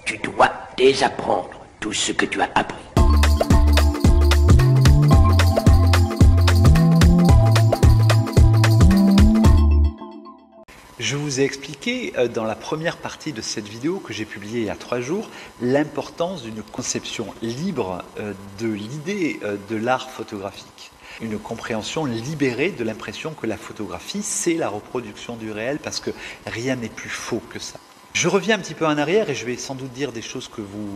Tu dois désapprendre tout ce que tu as appris. Je vous ai expliqué dans la première partie de cette vidéo que j'ai publiée il y a 3 jours l'importance d'une conception libre de l'idée de l'art photographique. Une compréhension libérée de l'impression que la photographie, c'est la reproduction du réel parce que rien n'est plus faux que ça. Je reviens un petit peu en arrière et je vais sans doute dire des choses que vous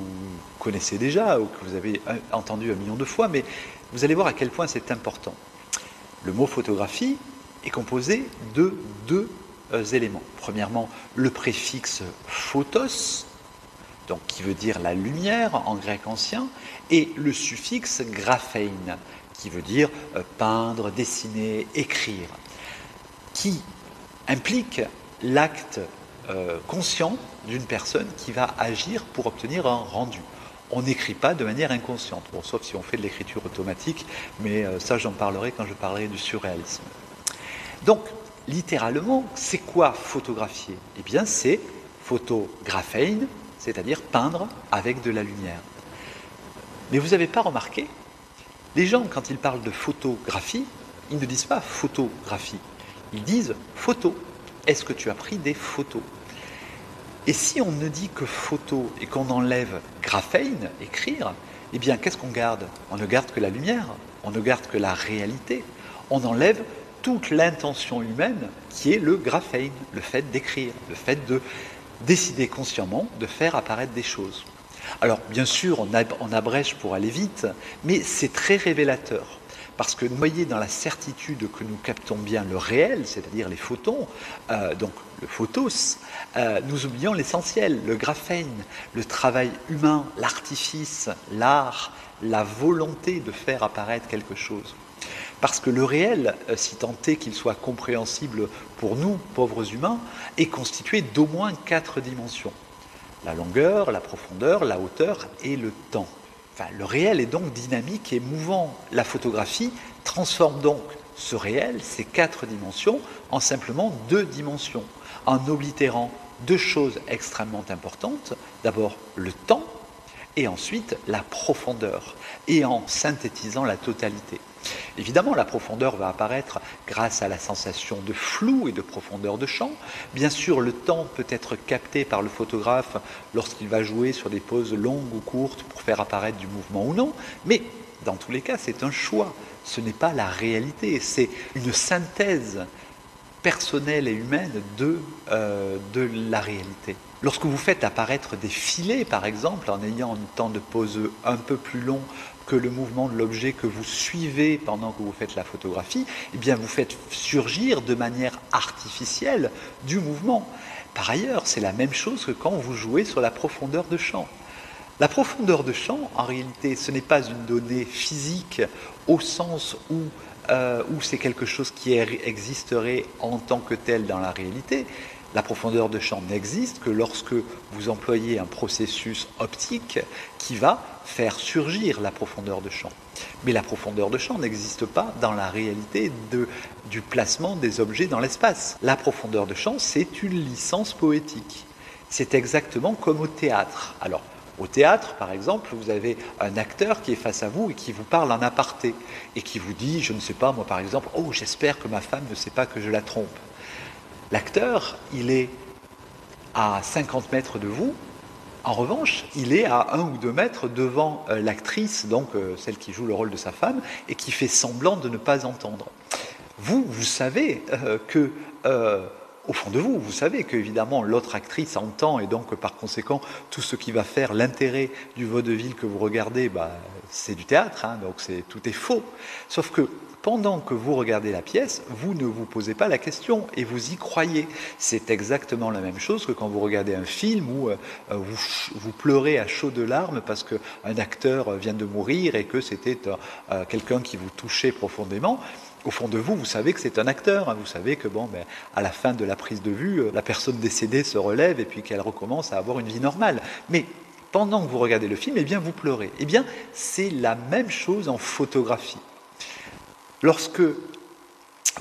connaissez déjà ou que vous avez entendues 1 million de fois, mais vous allez voir à quel point c'est important. Le mot photographie est composé de 2 éléments. Premièrement, le préfixe photos, donc qui veut dire la lumière en grec ancien, et le suffixe graphein, qui veut dire peindre, dessiner, écrire, qui implique l'acte conscient d'une personne qui va agir pour obtenir un rendu. On n'écrit pas de manière inconsciente, bon, sauf si on fait de l'écriture automatique, mais ça j'en parlerai quand je parlerai du surréalisme. Donc, littéralement, c'est quoi photographier? Eh bien, c'est photographein, c'est-à-dire peindre avec de la lumière. Mais vous n'avez pas remarqué, les gens, quand ils parlent de photographie, ils ne disent pas photographie, ils disent photo. Est-ce que tu as pris des photos? Et si on ne dit que photo et qu'on enlève graphein, écrire, eh bien, qu'est-ce qu'on garde? On ne garde que la lumière, on ne garde que la réalité. On enlève toute l'intention humaine qui est le graphein, le fait d'écrire, le fait de décider consciemment de faire apparaître des choses. Alors bien sûr on abrège pour aller vite, mais c'est très révélateur parce que noyé dans la certitude que nous captons bien le réel, c'est-à-dire les photons, donc le photos, nous oublions l'essentiel, le graphein, le travail humain, l'artifice, l'art, la volonté de faire apparaître quelque chose. Parce que le réel, si tant est qu'il soit compréhensible pour nous, pauvres humains, est constitué d'au moins 4 dimensions. La longueur, la profondeur, la hauteur et le temps. Enfin, le réel est donc dynamique et mouvant. La photographie transforme donc ce réel, ces 4 dimensions, en simplement 2 dimensions, en oblitérant 2 choses extrêmement importantes. D'abord le temps et ensuite la profondeur, et en synthétisant la totalité. Évidemment, la profondeur va apparaître grâce à la sensation de flou et de profondeur de champ. Bien sûr, le temps peut être capté par le photographe lorsqu'il va jouer sur des poses longues ou courtes pour faire apparaître du mouvement ou non, mais dans tous les cas, c'est un choix. Ce n'est pas la réalité, c'est une synthèse personnelle et humaine de la réalité. Lorsque vous faites apparaître des filets, par exemple, en ayant un temps de pose un peu plus long que le mouvement de l'objet que vous suivez pendant que vous faites la photographie, eh bien vous faites surgir de manière artificielle du mouvement. Par ailleurs, c'est la même chose que quand vous jouez sur la profondeur de champ. La profondeur de champ, en réalité, ce n'est pas une donnée physique au sens où c'est quelque chose qui existerait en tant que tel dans la réalité. La profondeur de champ n'existe que lorsque vous employez un processus optique qui va faire surgir la profondeur de champ. Mais la profondeur de champ n'existe pas dans la réalité du placement des objets dans l'espace. La profondeur de champ, c'est une licence poétique. C'est exactement comme au théâtre. Alors, au théâtre, par exemple, vous avez un acteur qui est face à vous et qui vous parle en aparté et qui vous dit, je ne sais pas, moi par exemple, « Oh, j'espère que ma femme ne sait pas que je la trompe ». L'acteur, il est à 50 mètres de vous. En revanche, il est à 1 ou 2 mètres devant l'actrice, donc celle qui joue le rôle de sa femme, et qui fait semblant de ne pas entendre. Vous savez que, au fond de vous, vous savez qu'évidemment l'autre actrice entend, et donc par conséquent, tout ce qui va faire l'intérêt du vaudeville que vous regardez, c'est du théâtre, hein, donc tout est faux. Sauf que pendant que vous regardez la pièce, vous ne vous posez pas la question et vous y croyez. C'est exactement la même chose que quand vous regardez un film où vous pleurez à chaudes larmes parce qu'un acteur vient de mourir et que c'était quelqu'un qui vous touchait profondément. Au fond de vous, vous savez que c'est un acteur. Hein, vous savez que à la fin de la prise de vue, la personne décédée se relève et puis qu'elle recommence à avoir une vie normale. Mais pendant que vous regardez le film, eh bien, vous pleurez. Eh bien, c'est la même chose en photographie. Lorsque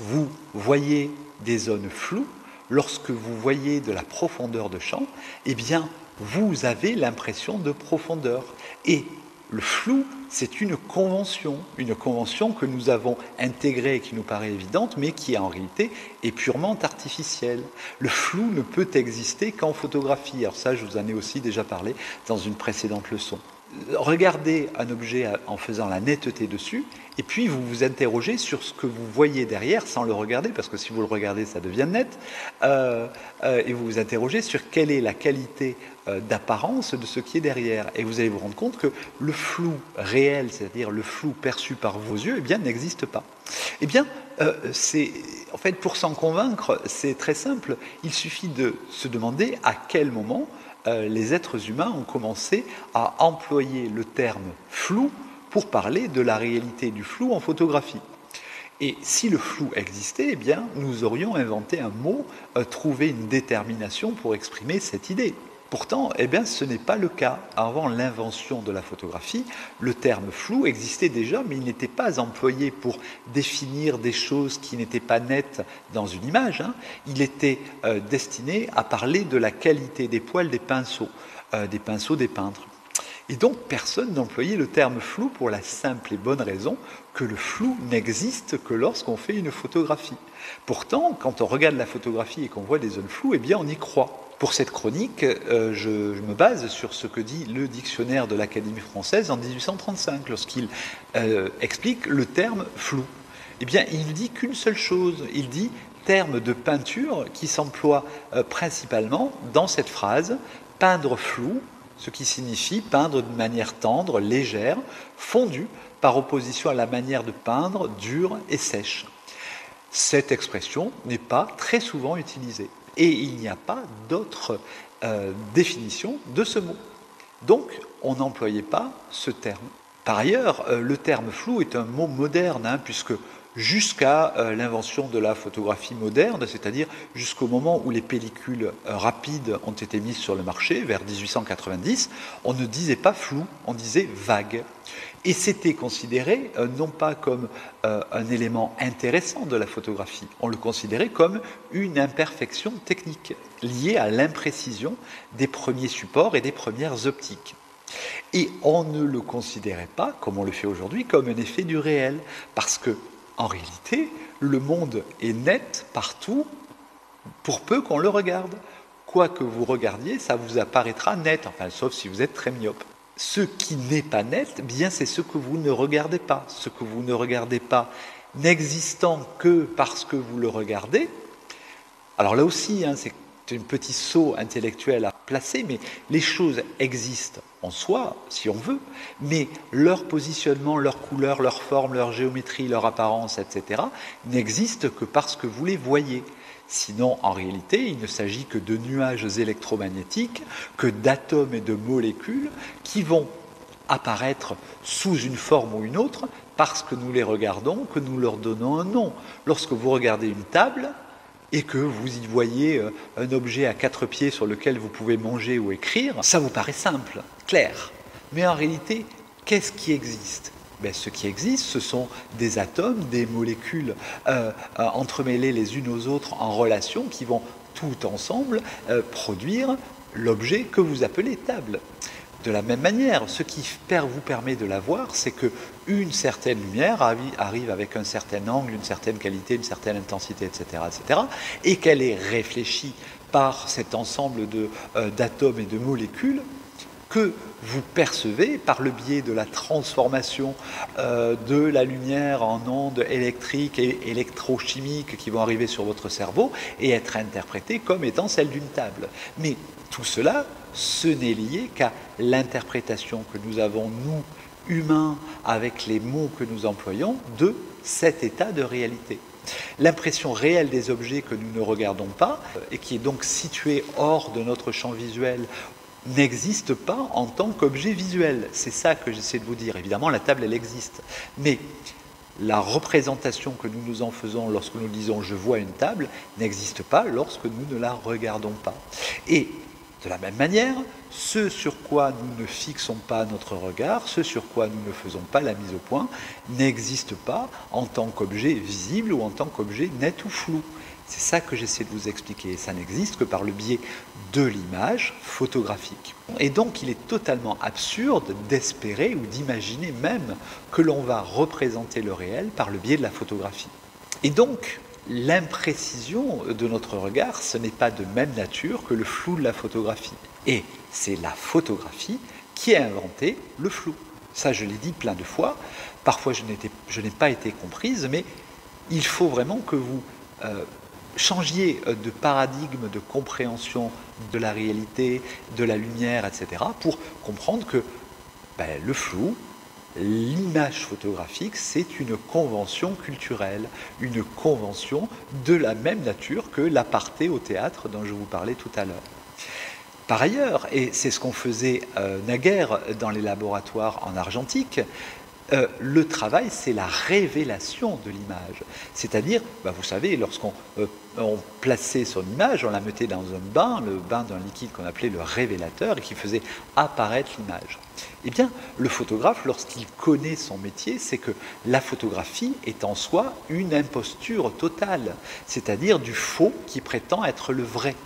vous voyez des zones floues, lorsque vous voyez de la profondeur de champ, eh bien, vous avez l'impression de profondeur. Et le flou, c'est une convention que nous avons intégrée et qui nous paraît évidente, mais qui en réalité est purement artificielle. Le flou ne peut exister qu'en photographie. Alors ça, je vous en ai aussi déjà parlé dans une précédente leçon. Regardez un objet en faisant la netteté dessus, et puis vous vous interrogez sur ce que vous voyez derrière sans le regarder, parce que si vous le regardez, ça devient net, et vous vous interrogez sur quelle est la qualité d'apparence de ce qui est derrière. Et vous allez vous rendre compte que le flou réel, c'est-à-dire le flou perçu par vos yeux, eh bien, n'existe pas. Eh bien, en fait, pour s'en convaincre, c'est très simple. Il suffit de se demander à quel moment les êtres humains ont commencé à employer le terme flou pour parler de la réalité du flou en photographie. Et si le flou existait, eh bien, nous aurions inventé un mot, trouvé une détermination pour exprimer cette idée. Pourtant, eh bien, ce n'est pas le cas. Avant l'invention de la photographie, le terme flou existait déjà, mais il n'était pas employé pour définir des choses qui n'étaient pas nettes dans une image. Il était destiné à parler de la qualité des poils des pinceaux des peintres. Et donc, personne n'employait le terme flou pour la simple et bonne raison que le flou n'existe que lorsqu'on fait une photographie. Pourtant, quand on regarde la photographie et qu'on voit des zones floues, eh bien, on y croit. Pour cette chronique, je me base sur ce que dit le dictionnaire de l'Académie française en 1835, lorsqu'il explique le terme flou. Eh bien, il dit qu'une seule chose, il dit terme de peinture qui s'emploie principalement dans cette phrase, peindre flou, ce qui signifie peindre de manière tendre, légère, fondue, par opposition à la manière de peindre dure et sèche. Cette expression n'est pas très souvent utilisée. Et il n'y a pas d'autre définition de ce mot. Donc, on n'employait pas ce terme. Par ailleurs, le terme flou est un mot moderne, puisque jusqu'à l'invention de la photographie moderne, c'est-à-dire jusqu'au moment où les pellicules rapides ont été mises sur le marché, vers 1890, on ne disait pas flou, on disait vague. Et c'était considéré non pas comme un élément intéressant de la photographie, on le considérait comme une imperfection technique liée à l'imprécision des premiers supports et des premières optiques. Et on ne le considérait pas, comme on le fait aujourd'hui, comme un effet du réel, parce que en réalité, le monde est net partout, pour peu qu'on le regarde. Quoi que vous regardiez, ça vous apparaîtra net, enfin, sauf si vous êtes très myope. Ce qui n'est pas net, bien c'est ce que vous ne regardez pas. Ce que vous ne regardez pas n'existant que parce que vous le regardez. Alors là aussi, c'est un petit saut intellectuel à placer, mais les choses existent en soi, si on veut, mais leur positionnement, leur couleur, leur forme, leur géométrie, leur apparence, etc., n'existent que parce que vous les voyez. Sinon, en réalité, il ne s'agit que de nuages électromagnétiques, que d'atomes et de molécules qui vont apparaître sous une forme ou une autre parce que nous les regardons, que nous leur donnons un nom. Lorsque vous regardez une table et que vous y voyez un objet à 4 pieds sur lequel vous pouvez manger ou écrire, ça vous paraît simple, clair. Mais en réalité, qu'est-ce qui existe ? Ce qui existe, ce sont des atomes, des molécules entremêlées les unes aux autres en relation qui vont tout ensemble produire l'objet que vous appelez table. De la même manière, ce qui vous permet de la voir, c'est qu'une certaine lumière arrive avec un certain angle, une certaine qualité, une certaine intensité, etc., et qu'elle est réfléchie par cet ensemble d'atomes et de molécules que vous percevez par le biais de la transformation de la lumière en ondes électriques et électrochimiques qui vont arriver sur votre cerveau et être interprétées comme étant celles d'une table. Mais tout cela, ce n'est lié qu'à l'interprétation que nous avons, nous, humains, avec les mots que nous employons, de cet état de réalité. L'impression réelle des objets que nous ne regardons pas, et qui est donc située hors de notre champ visuel, n'existe pas en tant qu'objet visuel. C'est ça que j'essaie de vous dire. Évidemment, la table, elle existe. Mais la représentation que nous nous en faisons lorsque nous disons « je vois une table » n'existe pas lorsque nous ne la regardons pas. Et de la même manière, ce sur quoi nous ne fixons pas notre regard, ce sur quoi nous ne faisons pas la mise au point, n'existe pas en tant qu'objet visible ou en tant qu'objet net ou flou. C'est ça que j'essaie de vous expliquer. Ça n'existe que par le biais de l'image photographique. Et donc, il est totalement absurde d'espérer ou d'imaginer même que l'on va représenter le réel par le biais de la photographie. Et donc, l'imprécision de notre regard, ce n'est pas de même nature que le flou de la photographie. Et c'est la photographie qui a inventé le flou. Ça, je l'ai dit plein de fois. Parfois, je n'ai pas été comprise, mais il faut vraiment que vous changiez de paradigme de compréhension de la réalité, de la lumière, etc., pour comprendre que le flou, l'image photographique, c'est une convention culturelle, une convention de la même nature que l'aparté au théâtre dont je vous parlais tout à l'heure. Par ailleurs, et c'est ce qu'on faisait naguère dans les laboratoires en argentique, le travail, c'est la révélation de l'image. C'est-à-dire, vous savez, lorsqu'on plaçait son image, on la mettait dans un bain, le bain d'un liquide qu'on appelait le révélateur et qui faisait apparaître l'image. Eh bien, le photographe, lorsqu'il connaît son métier, c'est que la photographie est en soi une imposture totale, c'est-à-dire du faux qui prétend être le vrai.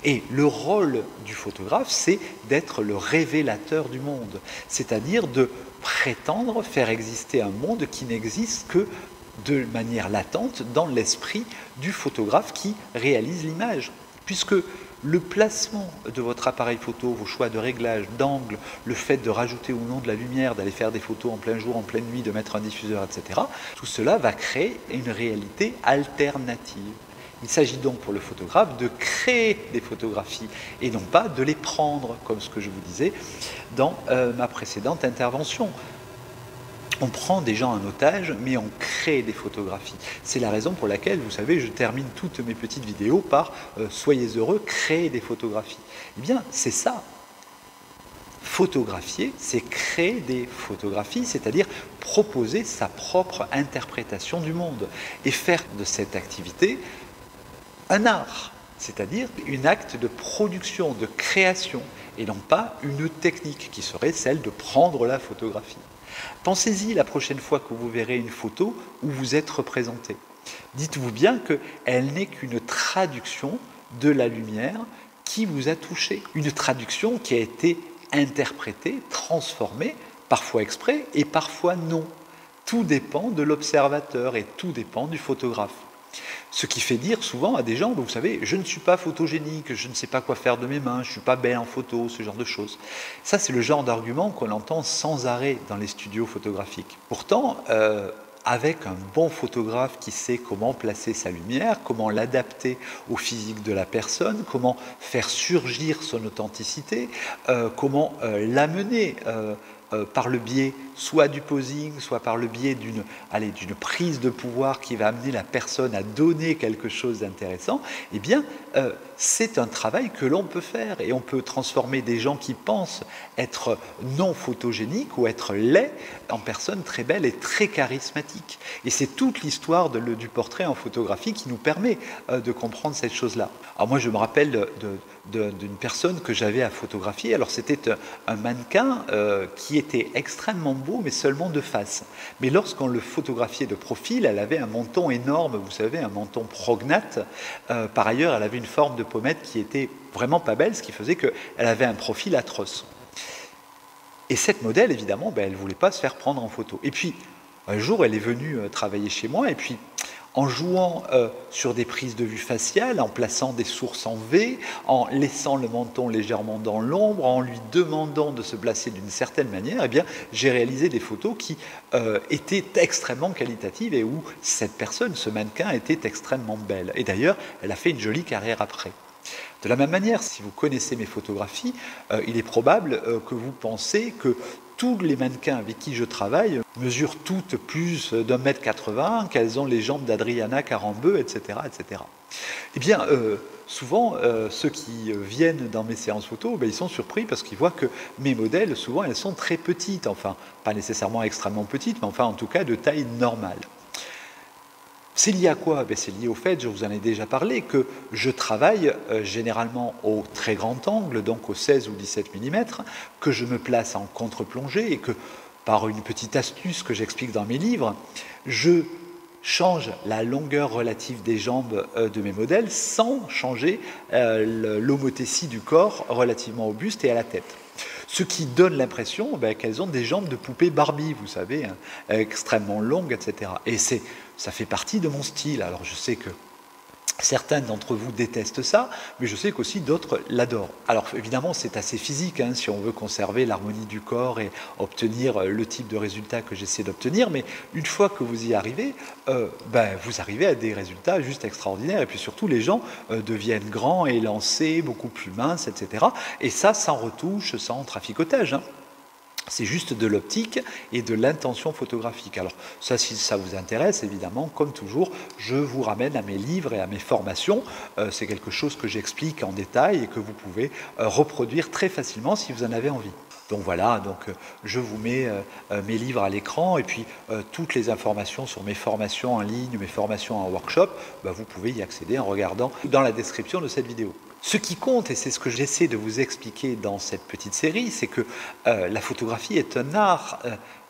Et le rôle du photographe, c'est d'être le révélateur du monde, c'est-à-dire de prétendre faire exister un monde qui n'existe que de manière latente dans l'esprit du photographe qui réalise l'image. Puisque le placement de votre appareil photo, vos choix de réglage, d'angle, le fait de rajouter ou non de la lumière, d'aller faire des photos en plein jour, en pleine nuit, de mettre un diffuseur, etc., tout cela va créer une réalité alternative. Il s'agit donc pour le photographe de créer des photographies et non pas de les prendre, comme ce que je vous disais dans ma précédente intervention. On prend des gens en otage, mais on crée des photographies. C'est la raison pour laquelle, vous savez, je termine toutes mes petites vidéos par « Soyez heureux, créez des photographies ». Eh bien, c'est ça. Photographier, c'est créer des photographies, c'est-à-dire proposer sa propre interprétation du monde et faire de cette activité un art, c'est-à-dire un acte de production, de création, et non pas une technique qui serait celle de prendre la photographie. Pensez-y la prochaine fois que vous verrez une photo où vous êtes représenté. Dites-vous bien qu'elle n'est qu'une traduction de la lumière qui vous a touché. Une traduction qui a été interprétée, transformée, parfois exprès et parfois non. Tout dépend de l'observateur et tout dépend du photographe. Ce qui fait dire souvent à des gens, vous savez, je ne suis pas photogénique, je ne sais pas quoi faire de mes mains, je ne suis pas belle en photo, ce genre de choses. Ça, c'est le genre d'argument qu'on entend sans arrêt dans les studios photographiques. Pourtant, avec un bon photographe qui sait comment placer sa lumière, comment l'adapter au physique de la personne, comment faire surgir son authenticité, comment l'amener par le biais soit du posing, soit par le biais d'une prise de pouvoir qui va amener la personne à donner quelque chose d'intéressant, eh bien, c'est un travail que l'on peut faire et on peut transformer des gens qui pensent être non photogéniques ou être laids en personnes très belles et très charismatiques. Et c'est toute l'histoire du portrait en photographie qui nous permet de comprendre cette chose-là. Alors moi, je me rappelle d'une personne que j'avais à photographier. Alors c'était un mannequin qui était extrêmement beau, mais seulement de face. Mais lorsqu'on le photographiait de profil, elle avait un menton énorme, vous savez, un menton prognate. Par ailleurs, elle avait une forme de pommette qui était vraiment pas belle, ce qui faisait qu'elle avait un profil atroce. Et cette modèle, évidemment, elle ne voulait pas se faire prendre en photo. Et puis, un jour, elle est venue travailler chez moi, et puis, en jouant sur des prises de vue faciales, en plaçant des sources en V, en laissant le menton légèrement dans l'ombre, en lui demandant de se placer d'une certaine manière, eh bien, j'ai réalisé des photos qui étaient extrêmement qualitatives et où cette personne, ce mannequin, était extrêmement belle. Et d'ailleurs, elle a fait une jolie carrière après. De la même manière, si vous connaissez mes photographies, il est probable que vous pensez que tous les mannequins avec qui je travaille mesurent toutes plus d'1,80 m, qu'elles ont les jambes d'Adriana Carambeu, etc., etc. Eh bien, souvent, ceux qui viennent dans mes séances photo, ils sont surpris parce qu'ils voient que mes modèles, souvent, elles sont très petites, enfin, pas nécessairement extrêmement petites, mais enfin, en tout cas, de taille normale. C'est lié à quoi? C'est lié au fait, je vous en ai déjà parlé, que je travaille généralement au très grand angle, donc au 16 ou 17 mm, que je me place en contre-plongée et que, par une petite astuce que j'explique dans mes livres, je change la longueur relative des jambes de mes modèles sans changer l'homothétie du corps relativement au buste et à la tête. Ce qui donne l'impression qu'elles ont des jambes de poupée Barbie, vous savez, hein, extrêmement longues, etc. Et ça fait partie de mon style. Alors je sais que certains d'entre vous détestent ça, mais je sais qu'aussi d'autres l'adorent. Alors évidemment, c'est assez physique, hein, si on veut conserver l'harmonie du corps et obtenir le type de résultat que j'essaie d'obtenir, mais une fois que vous y arrivez, vous arrivez à des résultats juste extraordinaires, et puis surtout les gens deviennent grands, élancés, beaucoup plus minces, etc. Et ça, sans retouche, sans traficotage, hein. C'est juste de l'optique et de l'intention photographique. Alors ça, si ça vous intéresse, évidemment, comme toujours, je vous ramène à mes livres et à mes formations. C'est quelque chose que j'explique en détail et que vous pouvez reproduire très facilement si vous en avez envie. Donc voilà, je vous mets mes livres à l'écran et puis toutes les informations sur mes formations en ligne, mes formations en workshop, vous pouvez y accéder en regardant dans la description de cette vidéo. Ce qui compte, et c'est ce que j'essaie de vous expliquer dans cette petite série, c'est que la photographie est un art.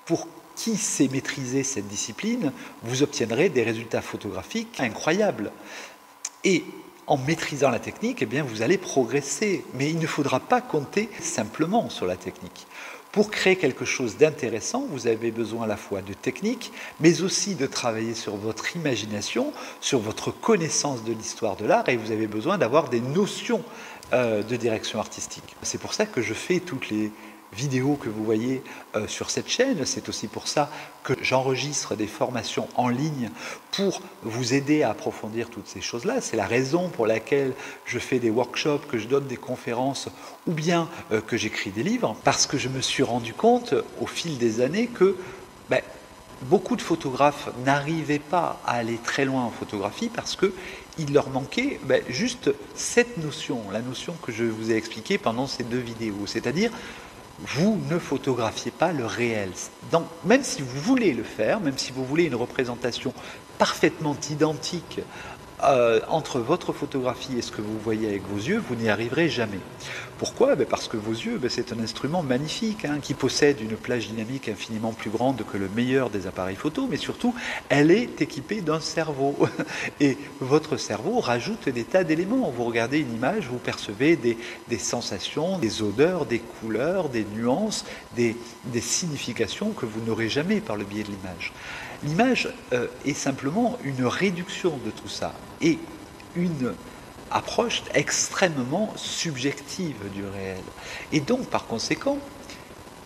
Pour qui sait maîtriser cette discipline, vous obtiendrez des résultats photographiques incroyables. Et en maîtrisant la technique, eh bien, vous allez progresser. Mais il ne faudra pas compter simplement sur la technique. Pour créer quelque chose d'intéressant, vous avez besoin à la fois de technique, mais aussi de travailler sur votre imagination, sur votre connaissance de l'histoire de l'art, et vous avez besoin d'avoir des notions de direction artistique. C'est pour ça que je fais toutes les vidéos que vous voyez sur cette chaîne. C'est aussi pour ça que j'enregistre des formations en ligne pour vous aider à approfondir toutes ces choses-là. C'est la raison pour laquelle je fais des workshops, que je donne des conférences ou bien que j'écris des livres, parce que je me suis rendu compte au fil des années que beaucoup de photographes n'arrivaient pas à aller très loin en photographie parce qu'il leur manquait juste cette notion, la notion que je vous ai expliquée pendant ces 2 vidéos, c'est-à-dire vous ne photographiez pas le réel. Donc, même si vous voulez le faire, même si vous voulez une représentation parfaitement identique entre votre photographie et ce que vous voyez avec vos yeux, vous n'y arriverez jamais. Pourquoi? Parce que vos yeux, c'est un instrument magnifique qui possède une plage dynamique infiniment plus grande que le meilleur des appareils photo, mais surtout, elle est équipée d'un cerveau. Et votre cerveau rajoute des tas d'éléments. Vous regardez une image, vous percevez des sensations, des odeurs, des couleurs, des nuances, des significations que vous n'aurez jamais par le biais de l'image. L'image est simplement une réduction de tout ça et une approche extrêmement subjective du réel. Et donc, par conséquent,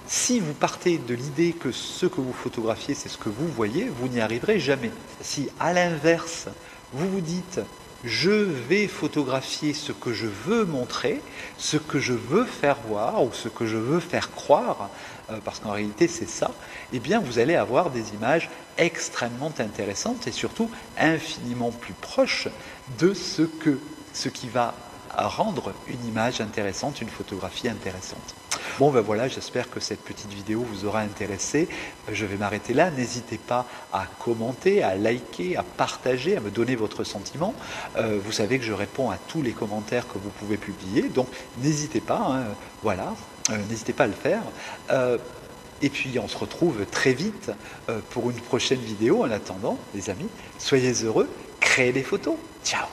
si vous partez de l'idée que ce que vous photographiez, c'est ce que vous voyez, vous n'y arriverez jamais. Si, à l'inverse, vous vous dites « je vais photographier ce que je veux montrer, ce que je veux faire voir ou ce que je veux faire croire », parce qu'en réalité c'est ça, eh bien vous allez avoir des images extrêmement intéressantes et surtout infiniment plus proches de ce qui va rendre une image intéressante, une photographie intéressante. Bon voilà, j'espère que cette petite vidéo vous aura intéressé. Je vais m'arrêter là. N'hésitez pas à commenter, à liker, à partager, à me donner votre sentiment. Vous savez que je réponds à tous les commentaires que vous pouvez publier, donc n'hésitez pas, n'hésitez pas à le faire. Et puis on se retrouve très vite pour une prochaine vidéo. En attendant, les amis, soyez heureux, créez des photos. Ciao!